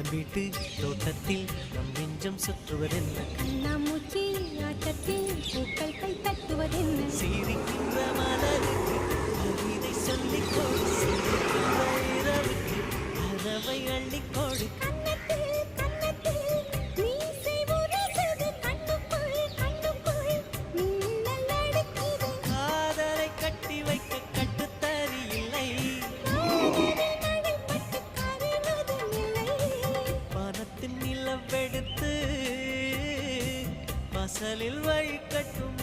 வீட்டு தோட்டத்தில் நம் நெஞ்சம் சுற்றுவதென்ன கண்ணாமூச்சி ஆட்டத்தில் பூக்கள் கை தட்டுவதென்ன சிரிக்கின்ற மலருக்கு கவிதை சொல்லிக் கொடு சிரிக்கின்ற இரவுக்கு கனவை அள்ளிக்கொடு காதலை கட்டி வைக்க கட்டுத்தறி இல்லை பணத்தின் நிலவெடுத்து வாசலில் வழி கட்டும்